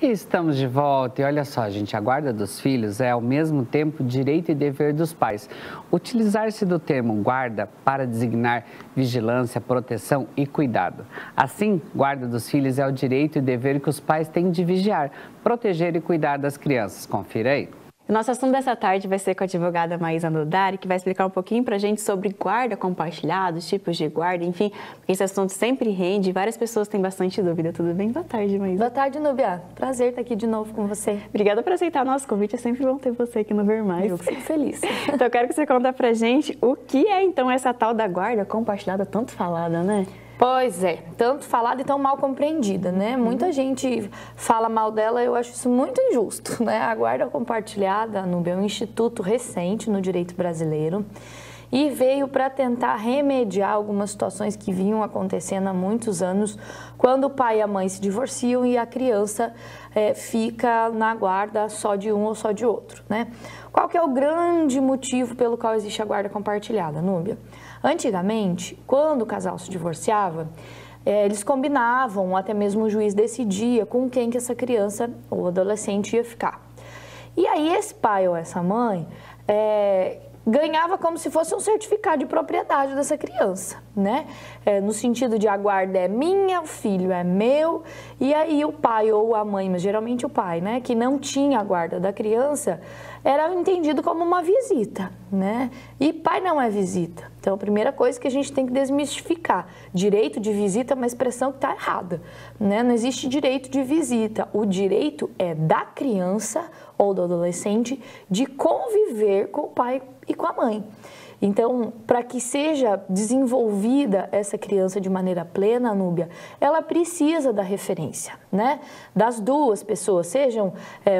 E estamos de volta e olha só, gente, a guarda dos filhos é ao mesmo tempo direito e dever dos pais. Utilizar-se do termo guarda para designar vigilância, proteção e cuidado. Assim, guarda dos filhos é o direito e dever que os pais têm de vigiar, proteger e cuidar das crianças. Confira aí. O nosso assunto dessa tarde vai ser com a advogada Maísa Nodari, que vai explicar um pouquinho pra gente sobre guarda compartilhada, os tipos de guarda, enfim, porque esse assunto sempre rende e várias pessoas têm bastante dúvida. Tudo bem? Boa tarde, Maísa. Boa tarde, Núbia. Prazer estar aqui de novo com você. Obrigada por aceitar o nosso convite, é sempre bom ter você aqui no Ver Mais. Eu fico feliz. Então eu quero que você conta pra gente o que é então essa tal da guarda compartilhada, tanto falada, né? Pois é, tanto falada e tão mal compreendida, né? Muita gente fala mal dela, eu acho isso muito injusto, né? A guarda compartilhada, Núbia, é um instituto recente no direito brasileiro e veio para tentar remediar algumas situações que vinham acontecendo há muitos anos, quando o pai e a mãe se divorciam e a criança fica na guarda só de um ou só de outro, né? Qual que é o grande motivo pelo qual existe a guarda compartilhada, Núbia? Antigamente, quando o casal se divorciava, eles combinavam, até mesmo o juiz decidia com quem que essa criança ou adolescente ia ficar. E aí esse pai ou essa mãe ganhava como se fosse um certificado de propriedade dessa criança, né? No sentido de a guarda é minha, o filho é meu, e aí o pai ou a mãe, mas geralmente o pai, né, que não tinha a guarda da criança, era entendido como uma visita, né? E pai não é visita. Então, a primeira coisa que a gente tem que desmistificar, direito de visita é uma expressão que está errada, né? Não existe direito de visita, o direito é da criança ou do adolescente de conviver com o pai e com a mãe. Então, para que seja desenvolvida essa criança de maneira plena, Núbia, ela precisa da referência, né? Das duas pessoas, sejam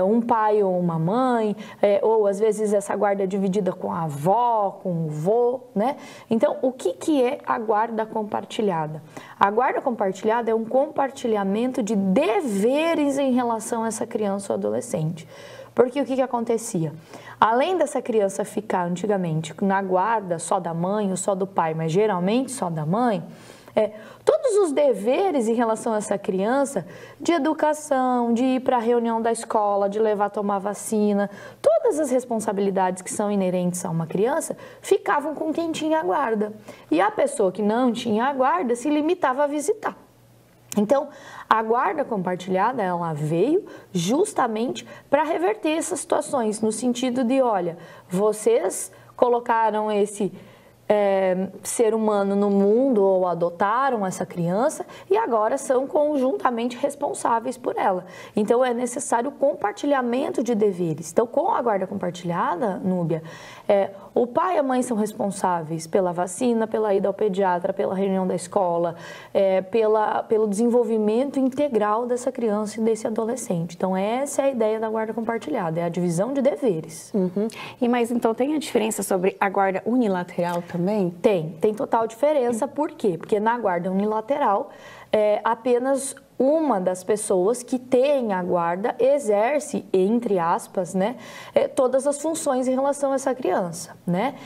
um pai ou uma mãe, ou às vezes essa guarda é dividida com a avó, com o vô, né? Então, o que é a guarda compartilhada? A guarda compartilhada é um compartilhamento de deveres em relação a essa criança ou adolescente. Porque o que acontecia? Além dessa criança ficar antigamente na guarda só da mãe ou só do pai, mas geralmente só da mãe, todos os deveres em relação a essa criança, de educação, de ir para a reunião da escola, de levar a tomar vacina, todas as responsabilidades que são inerentes a uma criança, ficavam com quem tinha a guarda. E a pessoa que não tinha a guarda se limitava a visitar. Então, a guarda compartilhada, ela veio justamente para reverter essas situações, no sentido de, olha, vocês colocaram esse ser humano no mundo ou adotaram essa criança e agora são conjuntamente responsáveis por ela. Então, é necessário compartilhamento de deveres. Então, com a guarda compartilhada, Núbia, o pai e a mãe são responsáveis pela vacina, pela ida ao pediatra, pela reunião da escola, pelo desenvolvimento integral dessa criança e desse adolescente. Então, essa é a ideia da guarda compartilhada, é a divisão de deveres. Mas então tem a diferença sobre a guarda unilateral também? Tem total diferença. Por quê? Porque na guarda unilateral, apenas uma das pessoas que tem a guarda exerce, entre aspas, né, todas as funções em relação a essa criança, né?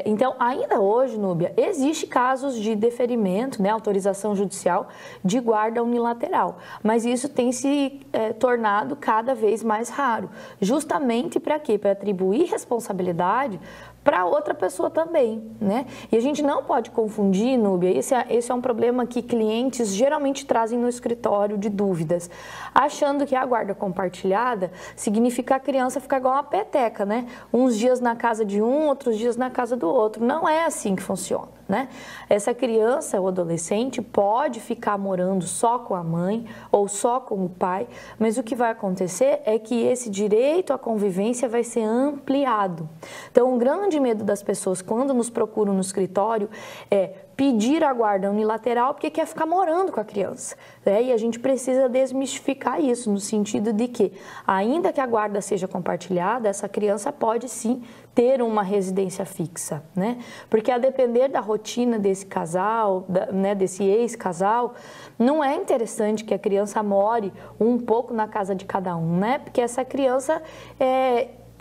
Então, ainda hoje, Núbia, existe casos de deferimento, né, autorização judicial de guarda unilateral, mas isso tem se tornado cada vez mais raro, justamente para quê? Para atribuir responsabilidade para outra pessoa também, né? E a gente não pode confundir, Núbia, esse é um problema que clientes geralmente trazem no escritório de dúvidas, achando que a guarda compartilhada significa a criança ficar igual uma peteca, né? Uns dias na casa de um, outros dias na casa do outro. Não é assim que funciona, né? Essa criança ou adolescente pode ficar morando só com a mãe ou só com o pai, mas o que vai acontecer é que esse direito à convivência vai ser ampliado. Então, um grande medo das pessoas quando nos procuram no escritório é pedir a guarda unilateral porque quer ficar morando com a criança, né? E a gente precisa desmistificar isso, no sentido de que, ainda que a guarda seja compartilhada, essa criança pode sim ter uma residência fixa, né? Porque a depender da rotina desse casal, né, desse ex-casal, não é interessante que a criança more um pouco na casa de cada um, né? Porque essa criança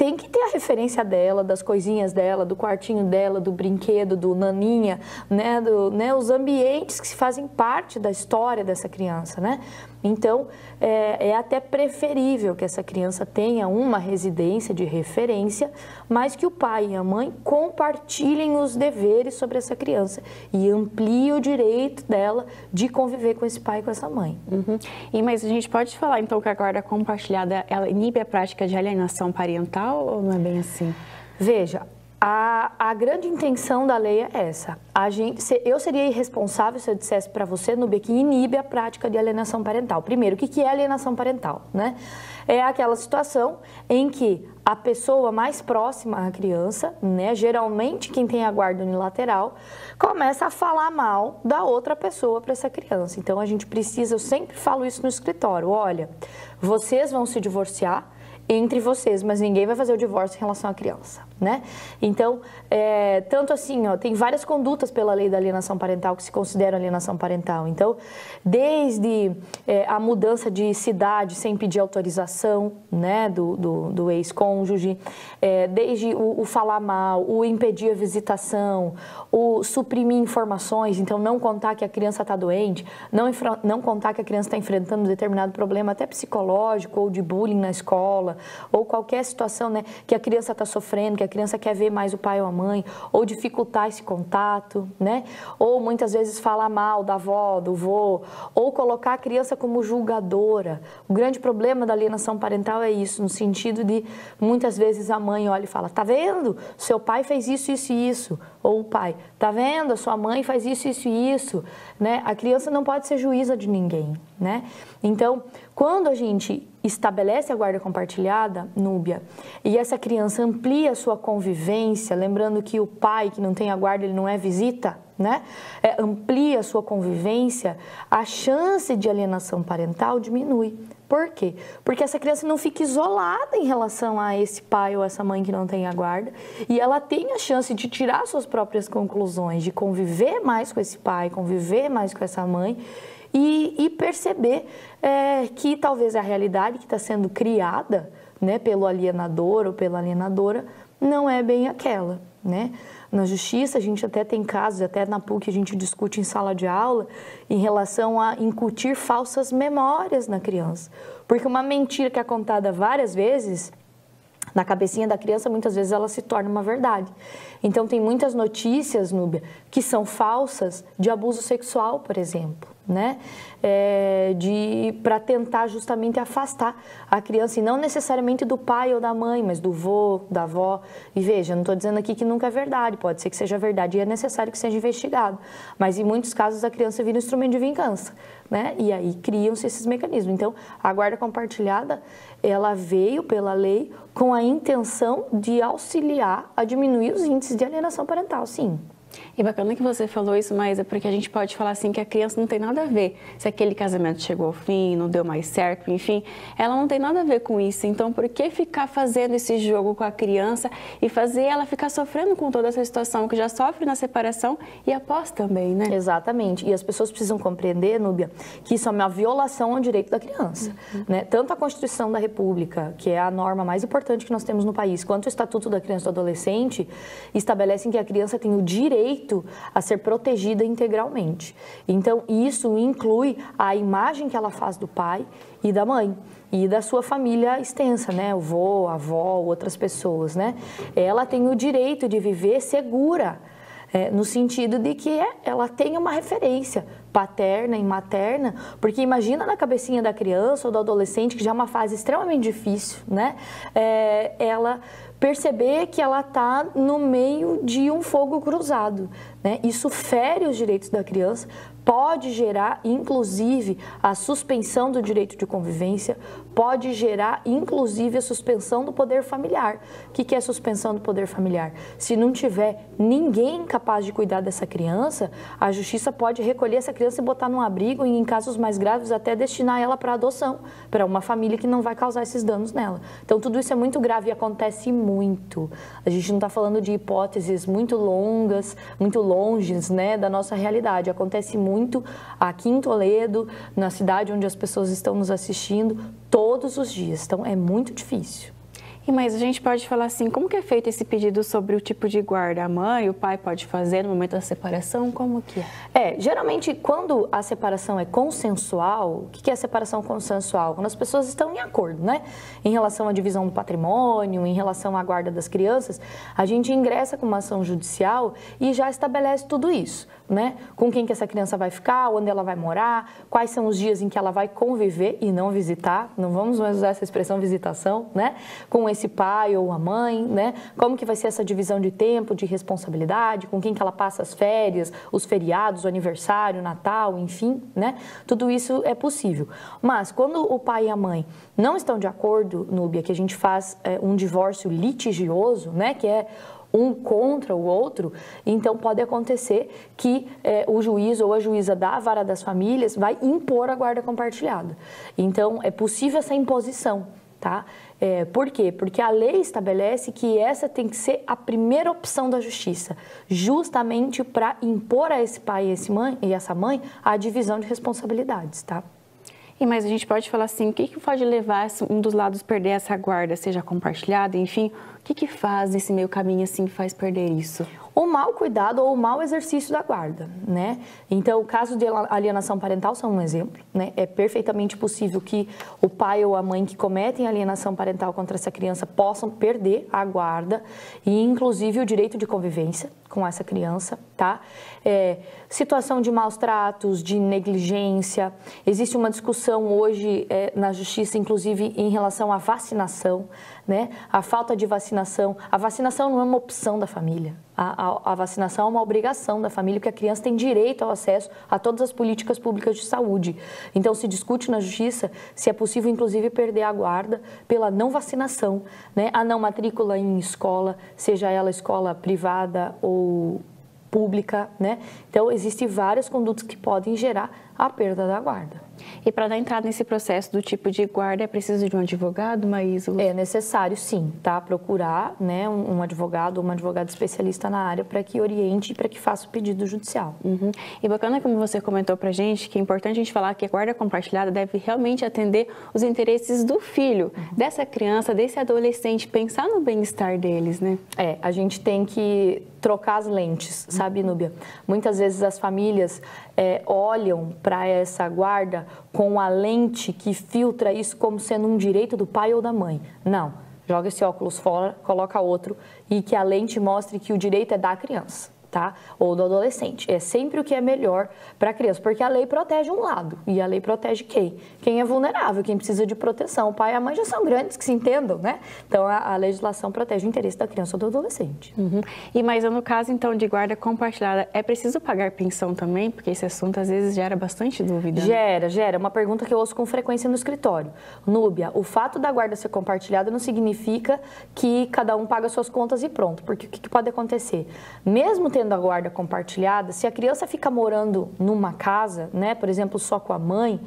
tem que ter a referência dela, das coisinhas dela, do quartinho dela, do brinquedo, do naninha, né, os ambientes que fazem parte da história dessa criança, né? Então, é até preferível que essa criança tenha uma residência de referência, mas que o pai e a mãe compartilhem os deveres sobre essa criança e ampliem o direito dela de conviver com esse pai e com essa mãe. Mas a gente pode falar, então, que a guarda compartilhada, ela inibe a prática de alienação parental ou não é bem assim? Veja, a grande intenção da lei é essa. Eu seria irresponsável se eu dissesse para você, Núbia, que inibe a prática de alienação parental. Primeiro, o que é alienação parental, né? É aquela situação em que a pessoa mais próxima à criança, né, geralmente quem tem a guarda unilateral, começa a falar mal da outra pessoa para essa criança. Então, a gente precisa, eu sempre falo isso no escritório, olha, vocês vão se divorciar entre vocês, mas ninguém vai fazer o divórcio em relação à criança, né? Então, tanto assim, ó, tem várias condutas pela lei da alienação parental que se consideram alienação parental. Então, desde a mudança de cidade sem pedir autorização, né, do ex-cônjuge, desde o falar mal, o impedir a visitação, o suprimir informações, então não contar que a criança está doente, não contar que a criança está enfrentando um determinado problema, até psicológico ou de bullying na escola, ou qualquer situação, né, que a criança está sofrendo, que a criança quer ver mais o pai ou a mãe, ou dificultar esse contato, né, ou muitas vezes falar mal da avó, do vô, ou colocar a criança como julgadora. O grande problema da alienação parental é isso, no sentido de muitas vezes a mãe olha e fala, tá vendo? Seu pai fez isso, isso e isso. Ou o pai, tá vendo? A sua mãe faz isso, isso e isso. Né? A criança não pode ser juíza de ninguém, né? Então, quando a gente estabelece a guarda compartilhada, Núbia, e essa criança amplia a sua convivência, lembrando que o pai que não tem a guarda, ele não é visita, né? Amplia a sua convivência, a chance de alienação parental diminui. Por quê? Porque essa criança não fica isolada em relação a esse pai ou essa mãe que não tem a guarda e ela tem a chance de tirar suas próprias conclusões, de conviver mais com esse pai, conviver mais com essa mãe e perceber que talvez a realidade que está sendo criada, né, pelo alienador ou pela alienadora não é bem aquela, né? Na justiça, a gente até tem casos, até na PUC a gente discute em sala de aula, em relação a incutir falsas memórias na criança. Porque uma mentira que é contada várias vezes, na cabecinha da criança, muitas vezes ela se torna uma verdade. Então, tem muitas notícias, Núbia, que são falsas de abuso sexual, por exemplo, né? Para tentar justamente afastar a criança, e não necessariamente do pai ou da mãe, mas do vô, da avó. E veja, não estou dizendo aqui que nunca é verdade, pode ser que seja verdade e é necessário que seja investigado. Mas em muitos casos a criança vira um instrumento de vingança, né? E aí criam-se esses mecanismos. Então, a guarda compartilhada, ela veio pela lei com a intenção de auxiliar a diminuir os índices de alienação parental, sim. E bacana que você falou isso, mas é porque a gente pode falar assim que a criança não tem nada a ver. Se aquele casamento chegou ao fim, não deu mais certo, enfim, ela não tem nada a ver com isso. Então, por que ficar fazendo esse jogo com a criança e fazer ela ficar sofrendo com toda essa situação que já sofre na separação e após também, né? Exatamente. E as pessoas precisam compreender, Núbia, que isso é uma violação ao direito da criança, né? Tanto a Constituição da República, que é a norma mais importante que nós temos no país, quanto o Estatuto da Criança e do Adolescente, estabelecem que a criança tem o direito a ser protegida integralmente. Então, isso inclui a imagem que ela faz do pai e da mãe e da sua família extensa, né? O vô, a avó, outras pessoas, né? Ela tem o direito de viver segura, no sentido de que ela tenha uma referência paterna e materna, porque imagina na cabecinha da criança ou do adolescente, que já é uma fase extremamente difícil, né? Ela perceber que ela está no meio de um fogo cruzado, né? Isso fere os direitos da criança, pode gerar, inclusive, a suspensão do direito de convivência, pode gerar, inclusive, a suspensão do poder familiar. O que é a suspensão do poder familiar? Se não tiver ninguém capaz de cuidar dessa criança, a justiça pode recolher essa criança e botar num abrigo e, em casos mais graves, até destinar ela para adoção, para uma família que não vai causar esses danos nela. Então, tudo isso é muito grave e acontece muito. A gente não está falando de hipóteses muito longas, muito longes, né, da nossa realidade. Acontece muito aqui em Toledo, na cidade onde as pessoas estão nos assistindo, todos os dias. Então, é muito difícil. Mas a gente pode falar assim, como que é feito esse pedido sobre o tipo de guarda? A mãe, o pai pode fazer no momento da separação? Como que é? Geralmente quando a separação é consensual, o que é a separação consensual? Quando as pessoas estão em acordo, né? Em relação à divisão do patrimônio, em relação à guarda das crianças, a gente ingressa com uma ação judicial e já estabelece tudo isso, né? Com quem que essa criança vai ficar, onde ela vai morar, quais são os dias em que ela vai conviver e não visitar, não vamos mais usar essa expressão visitação, né? Com esse pai ou a mãe, né? Como que vai ser essa divisão de tempo, de responsabilidade, com quem que ela passa as férias, os feriados, o aniversário, o Natal, enfim, né? Tudo isso é possível. Mas quando o pai e a mãe não estão de acordo, Núbia, que a gente faz um divórcio litigioso, né? Que é um contra o outro, então pode acontecer que o juiz ou a juíza da vara das famílias vai impor a guarda compartilhada. Então, é possível essa imposição, tá? Por quê? Porque a lei estabelece que essa tem que ser a primeira opção da justiça, justamente para impor a esse pai e essa mãe a divisão de responsabilidades, tá? Mas a gente pode falar assim, o que pode levar um dos lados a perder essa guarda, seja compartilhada, enfim, o que faz nesse meio caminho assim, faz perder isso? O mau cuidado ou o mau exercício da guarda, né? Então, o caso de alienação parental são um exemplo, né? É perfeitamente possível que o pai ou a mãe que cometem alienação parental contra essa criança possam perder a guarda e, inclusive, o direito de convivência com essa criança, tá? Situação de maus tratos, de negligência. Existe uma discussão hoje na justiça, inclusive, em relação à vacinação, né? A falta de vacinação. A vacinação não é uma opção da família. A vacinação é uma obrigação da família, porque a criança tem direito ao acesso a todas as políticas públicas de saúde. Então, se discute na justiça se é possível, inclusive, perder a guarda pela não vacinação, né? A não matrícula em escola, seja ela escola privada ou pública, né? Então, existem várias condutas que podem gerar a perda da guarda. E para dar entrada nesse processo do tipo de guarda, é preciso de um advogado, Maísa? É necessário, sim, tá? Procurar, né, um advogado ou uma advogada especialista na área para que oriente e para que faça o pedido judicial. Uhum. E bacana como você comentou para a gente, que é importante a gente falar que a guarda compartilhada deve realmente atender os interesses do filho, dessa criança, desse adolescente, pensar no bem-estar deles, né? A gente tem que trocar as lentes, sabe, Núbia? Muitas vezes as famílias olham para essa guarda com a lente que filtra isso como sendo um direito do pai ou da mãe. Não, joga esse óculos fora, coloca outro e que a lente mostre que o direito é da criança, tá? Ou do adolescente. É sempre o que é melhor para a criança, porque a lei protege um lado e a lei protege quem? Quem é vulnerável, quem precisa de proteção. O pai e a mãe já são grandes, que se entendam, né? Então, a legislação protege o interesse da criança ou do adolescente. Uhum. Mas no caso, então, de guarda compartilhada, é preciso pagar pensão também? Porque esse assunto, às vezes, gera bastante dúvida. Gera. É uma pergunta que eu ouço com frequência no escritório. Núbia, o fato da guarda ser compartilhada não significa que cada um paga suas contas e pronto. Porque o que pode acontecer? Mesmo tendo a guarda compartilhada, se a criança fica morando numa casa, né, por exemplo, só com a mãe,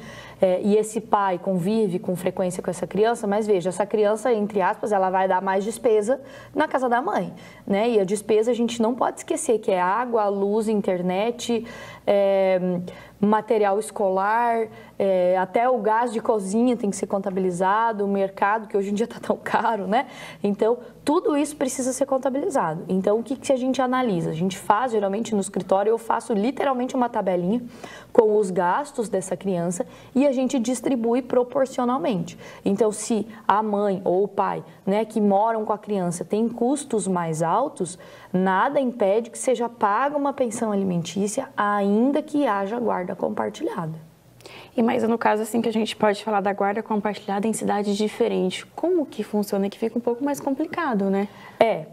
e esse pai convive com frequência com essa criança, mas veja, essa criança, entre aspas, ela vai dar mais despesa na casa da mãe, né, e a despesa a gente não pode esquecer que é água, luz, internet, material escolar, até o gás de cozinha tem que ser contabilizado, o mercado, que hoje em dia está tão caro, né? Então, tudo isso precisa ser contabilizado. Então, o que a gente analisa? A gente faz, geralmente no escritório, eu faço literalmente uma tabelinha com os gastos dessa criança e a gente distribui proporcionalmente. Então, se a mãe ou o pai, né, que moram com a criança tem custos mais altos, nada impede que seja paga uma pensão alimentícia, ainda que haja guarda compartilhada. Mas no caso, assim, que a gente pode falar da guarda compartilhada em cidades diferentes, como que funciona? Que fica um pouco mais complicado, né?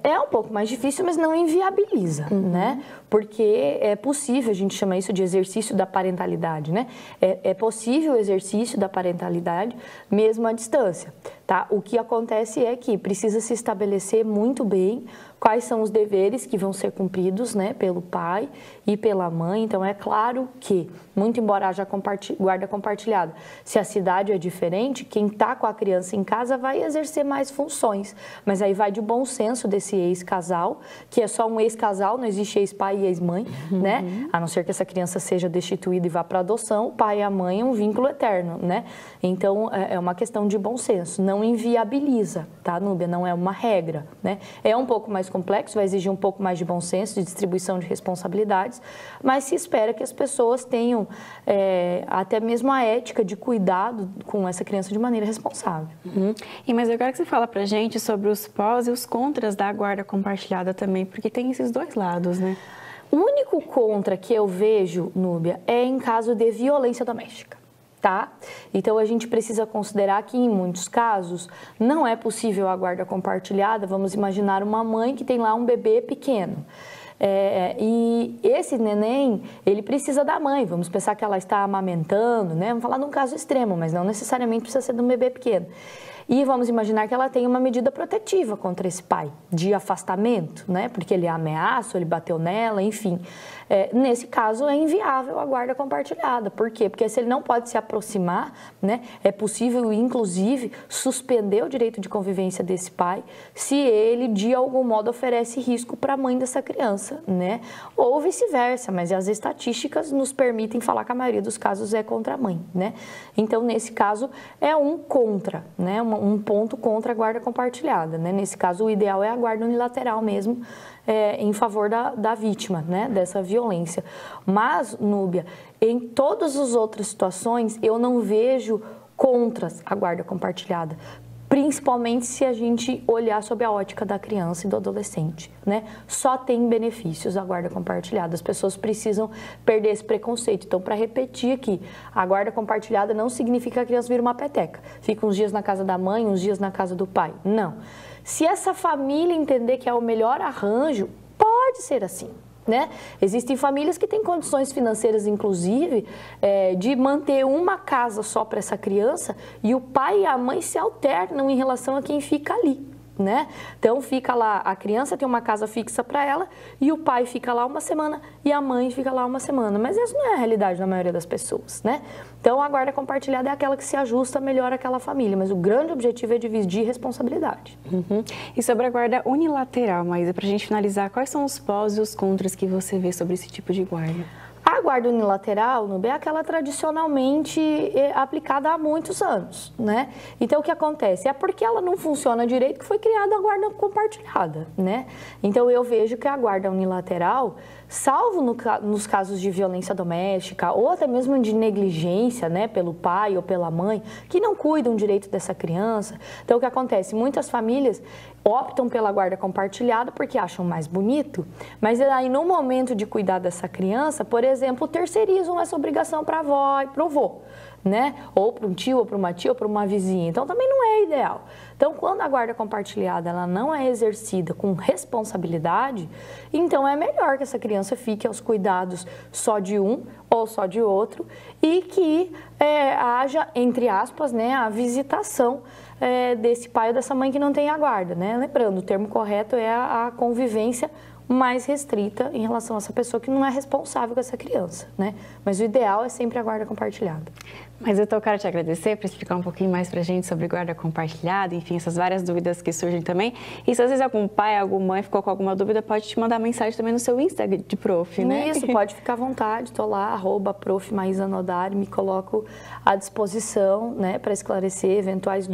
É um pouco mais difícil, mas não inviabiliza, né? Porque é possível, a gente chama isso de exercício da parentalidade, né? É possível o exercício da parentalidade mesmo à distância, tá? O que acontece é que precisa se estabelecer muito bem quais são os deveres que vão ser cumpridos, né, pelo pai e pela mãe. Então, é claro que, muito embora haja guarda compartilhada. Se a cidade é diferente, quem está com a criança em casa vai exercer mais funções, mas aí vai de bom senso desse ex-casal, que é só um ex-casal, não existe ex-pai e ex-mãe, né? A não ser que essa criança seja destituída e vá para adoção, o pai e a mãe é um vínculo eterno, né? Então, é uma questão de bom senso, não inviabiliza, tá, Núbia? Não é uma regra, né? É um pouco mais complexo, vai exigir um pouco mais de bom senso, de distribuição de responsabilidades, mas se espera que as pessoas tenham até mesmo a ética de cuidado com essa criança de maneira responsável. E mas eu quero que você fala pra gente sobre os prós e os contras da guarda compartilhada também, porque tem esses dois lados, né? O único contra que eu vejo, Núbia, é em caso de violência doméstica. Tá? Então, a gente precisa considerar que, em muitos casos, não é possível a guarda compartilhada. Vamos imaginar uma mãe que tem lá um bebê pequeno. E esse neném, ele precisa da mãe. Vamos pensar que ela está amamentando, né? Vamos falar de um caso extremo, mas não necessariamente precisa ser de um bebê pequeno. E vamos imaginar que ela tem uma medida protetiva contra esse pai, de afastamento, né? Porque ele ameaça, ele bateu nela, enfim. Nesse caso, é inviável a guarda compartilhada. Por quê? Porque se ele não pode se aproximar, né? É possível, inclusive, suspender o direito de convivência desse pai se ele, de algum modo, oferece risco para a mãe dessa criança, né? Ou vice-versa, mas as estatísticas nos permitem falar que a maioria dos casos é contra a mãe, né? Então, nesse caso, é um contra, né? Um ponto contra a guarda compartilhada, né? Nesse caso, o ideal é a guarda unilateral mesmo, em favor da vítima, né? Dessa violência. Mas, Núbia, em todas as outras situações, eu não vejo contras à guarda compartilhada, principalmente se a gente olhar sob a ótica da criança e do adolescente, né? Só tem benefícios a guarda compartilhada, as pessoas precisam perder esse preconceito. Então, para repetir aqui, a guarda compartilhada não significa que a criança vira uma peteca, fica uns dias na casa da mãe, uns dias na casa do pai, não. Se essa família entender que é o melhor arranjo, pode ser assim. Né? Existem famílias que têm condições financeiras, inclusive, de manter uma casa só para essa criança e o pai e a mãe se alternam em relação a quem fica ali. Né? Então fica lá, a criança tem uma casa fixa para ela e o pai fica lá uma semana e a mãe fica lá uma semana, mas essa não é a realidade da maioria das pessoas, né? Então a guarda compartilhada é aquela que se ajusta melhor àquela família, mas o grande objetivo é dividir responsabilidade. E sobre a guarda unilateral, Maísa, para a gente finalizar, quais são os prós e os contras que você vê sobre esse tipo de guarda? A guarda unilateral, Núbia, é aquela tradicionalmente aplicada há muitos anos, né? Então, o que acontece? É porque ela não funciona direito que foi criada a guarda compartilhada, né? Então, eu vejo que a guarda unilateral, salvo nos casos de violência doméstica ou até mesmo de negligência, né, pelo pai ou pela mãe, que não cuidam direito dessa criança. Então, o que acontece? Muitas famílias optam pela guarda compartilhada porque acham mais bonito, mas aí no momento de cuidar dessa criança, por exemplo, terceirizam essa obrigação para a avó e para o vô, né? Ou para um tio, ou para uma tia, ou para uma vizinha. Então, também não é ideal. Então, quando a guarda compartilhada ela não é exercida com responsabilidade, então é melhor que essa criança fique aos cuidados só de um ou só de outro e que haja, entre aspas, né, a visitação desse pai ou dessa mãe que não tem a guarda, né? Lembrando, o termo correto é a convivência mais restrita em relação a essa pessoa que não é responsável com essa criança, né? Mas o ideal é sempre a guarda compartilhada. Mas eu quero te agradecer por explicar um pouquinho mais pra gente sobre guarda compartilhada, enfim, essas várias dúvidas que surgem também. E se às vezes algum pai, alguma mãe ficou com alguma dúvida, pode te mandar mensagem também no seu Instagram de prof, né? Isso, pode ficar à vontade, tô lá, @prof Maísa Nodari, me coloco à disposição, né, para esclarecer eventuais dúvidas.